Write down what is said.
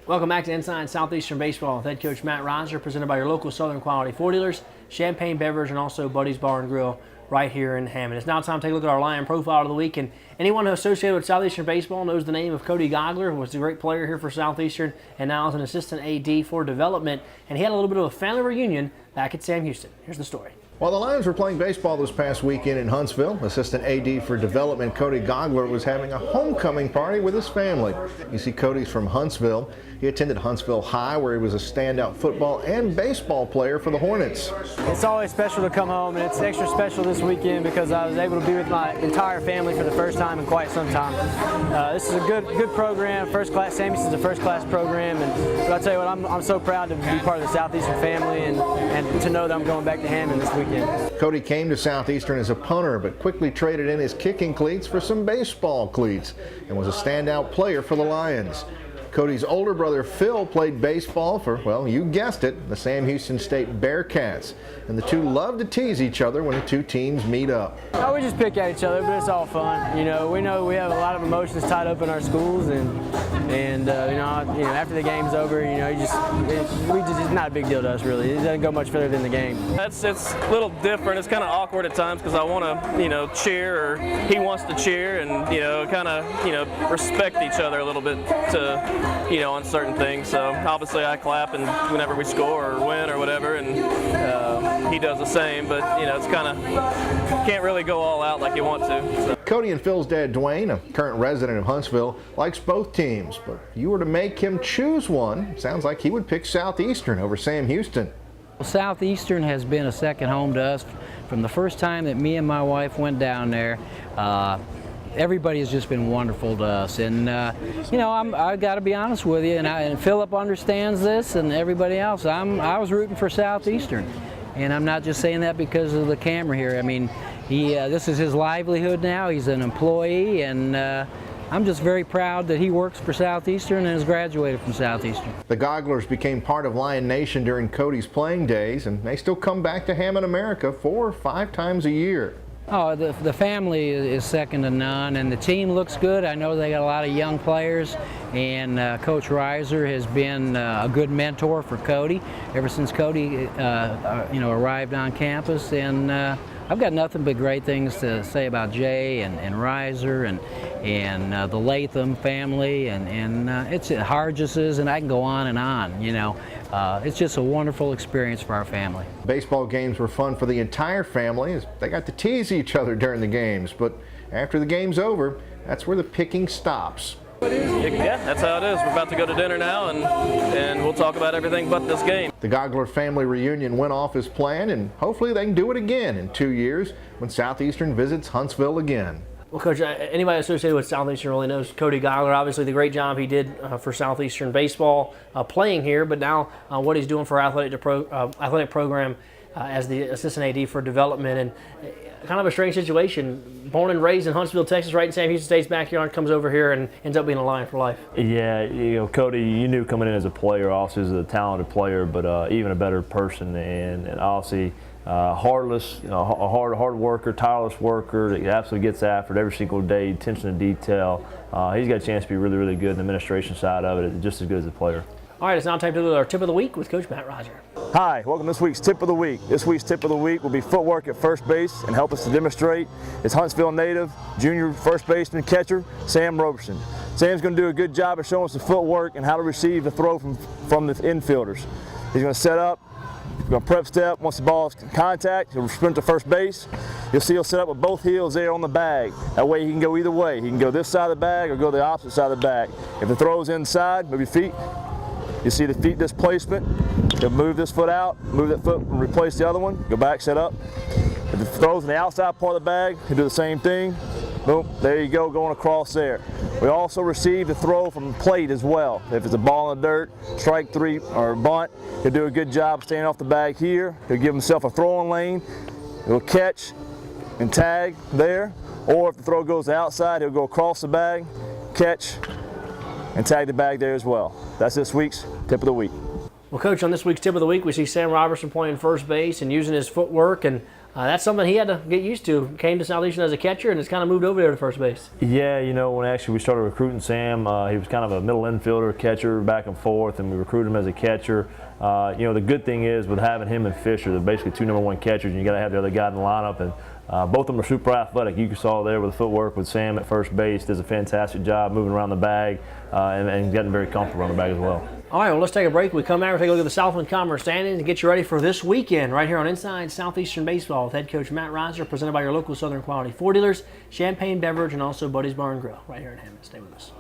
Welcome back to Inside Southeastern Baseball with head coach Matt Reiser, presented by your local Southern Quality Ford dealers, Champagne Beverage, and also Buddy's Bar and Grill right here in Hammond. It's now time to take a look at our Lion profile of the week, and anyone who associated with Southeastern Baseball knows the name of Cody Gogler, who was a great player here for Southeastern and now is an assistant AD for development, and he had a little bit of a family reunion back at Sam Houston. Here's the story. While the Lions were playing baseball this past weekend in Huntsville, assistant AD for development Cody Gogler was having a homecoming party with his family. You see, Cody's from Huntsville. He attended Huntsville High, where he was a standout football and baseball player for the Hornets. It's always special to come home, and it's extra special this weekend because I was able to be with my entire family for the first time in quite some time. This is a good program, first class. Sam Houston's a first class program, but I'll tell you what, I'm so proud to be part of the Southeastern family and to know that I'm going back to Hammond this weekend. Cody came to Southeastern as a punter, but quickly traded in his kicking cleats for some baseball cleats and was a standout player for the Lions. Cody's older brother Phil played baseball for, well, you guessed it, the Sam Houston State Bearcats. And the two love to tease each other when the two teams meet up. Oh, we just pick at each other, but it's all fun. You know we have a lot of emotions tied up in our schools, and after the game's over, it's not a big deal to us really. It doesn't go much further than the game. It's a little different. It's kind of awkward at times because I want to cheer, or he wants to cheer, and kind of respect each other a little bit to on certain things. So obviously I clap and whenever we score or win or whatever, and he does the same. But it's kind of can't really go all out like you want to. So. Cody and Phil's dad Dwayne, a current resident of Huntsville, likes both teams. But if you were to make him choose one, sounds like he would pick Southeastern over Sam Houston. Southeastern has been a second home to us from the first time that me and my wife went down there. Everybody has just been wonderful to us, and I got to be honest with you, and Philip understands this, and everybody else. I was rooting for Southeastern, and I'm not just saying that because of the camera here. I mean, this is his livelihood now. He's an employee, and I'm just very proud that he works for Southeastern and has graduated from Southeastern. The Goglers became part of Lion Nation during Cody's playing days, and they still come back to Hammond, America 4 or 5 times a year. Oh, the family is second to none, and the team looks good. I know they got a lot of young players, and Coach Reiser has been a good mentor for Cody ever since Cody arrived on campus. And I've got nothing but great things to say about Jay and Reiser and the Latham family and it's Hargis's, and I can go on and on. It's just a wonderful experience for our family. Baseball games were fun for the entire family as they got to tease each other during the games, but after the game's over, that's where the picking stops. Yeah, that's how it is. We're about to go to dinner now, and we'll talk about everything but this game. The Gogler family reunion went off as planned, and hopefully they can do it again in 2 years when Southeastern visits Huntsville again. Well, Coach, anybody associated with Southeastern really knows Cody Gogler. Obviously, the great job he did for Southeastern baseball playing here, but now what he's doing for our athletic program as the assistant AD for development, and kind of a strange situation. Born and raised in Huntsville, Texas, right in Sam Houston State's backyard, comes over here and ends up being a Lion for life. Yeah, Cody, you knew coming in as a player, obviously as a talented player, but even a better person, and obviously heartless, a hard worker, tireless worker that absolutely gets after it every single day, attention to detail. He's got a chance to be really, really good in the administration side of it, just as good as a player. All right, it's now time to do our tip of the week with Coach Matt Reiser. Hi, welcome to this week's tip of the week. This week's tip of the week will be footwork at first base, and help us to demonstrate is Huntsville native, junior first baseman catcher, Sam Roberson. Sam's going to do a good job of showing us the footwork and how to receive the throw from the infielders. He's going to set up, he's going to prep step. Once the ball is in contact, he'll sprint to first base. You'll see he'll set up with both heels there on the bag. That way he can go either way. He can go this side of the bag or go the opposite side of the bag. If the throw's inside, move your feet. You see the feet displacement. He'll move this foot out, move that foot and replace the other one. Go back, set up. If the throw's in the outside part of the bag, he'll do the same thing. Boom, there you go, going across there. We also receive the throw from the plate as well. If it's a ball in the dirt, strike three or bunt, he'll do a good job staying off the bag here. He'll give himself a throwing lane. He'll catch and tag there. Or if the throw goes outside, he'll go across the bag, catch, and tag the bag there as well. That's this week's tip of the week. Well, Coach, on this week's tip of the week, we see Sam Robertson playing first base and using his footwork, and That's something he had to get used to. Came to Southeastern as a catcher and has kind of moved over there to first base. Yeah, when actually we started recruiting Sam, he was kind of a middle infielder, catcher, back and forth, and we recruited him as a catcher. The good thing is with having him and Fisher, they're basically 2 #1 catchers, and you got to have the other guy in the lineup. And both of them are super athletic. You saw there with the footwork with Sam at first base, does a fantastic job moving around the bag and getting very comfortable on the bag as well. All right, well, let's take a break. We come back, we'll take a look at the Southland Conference standings and get you ready for this weekend right here on Inside Southeastern Baseball with head coach Matt Reiser, presented by your local Southern Quality 4 dealers, Champagne Beverage, and also Buddy's Bar and Grill right here in Hammond. Stay with us.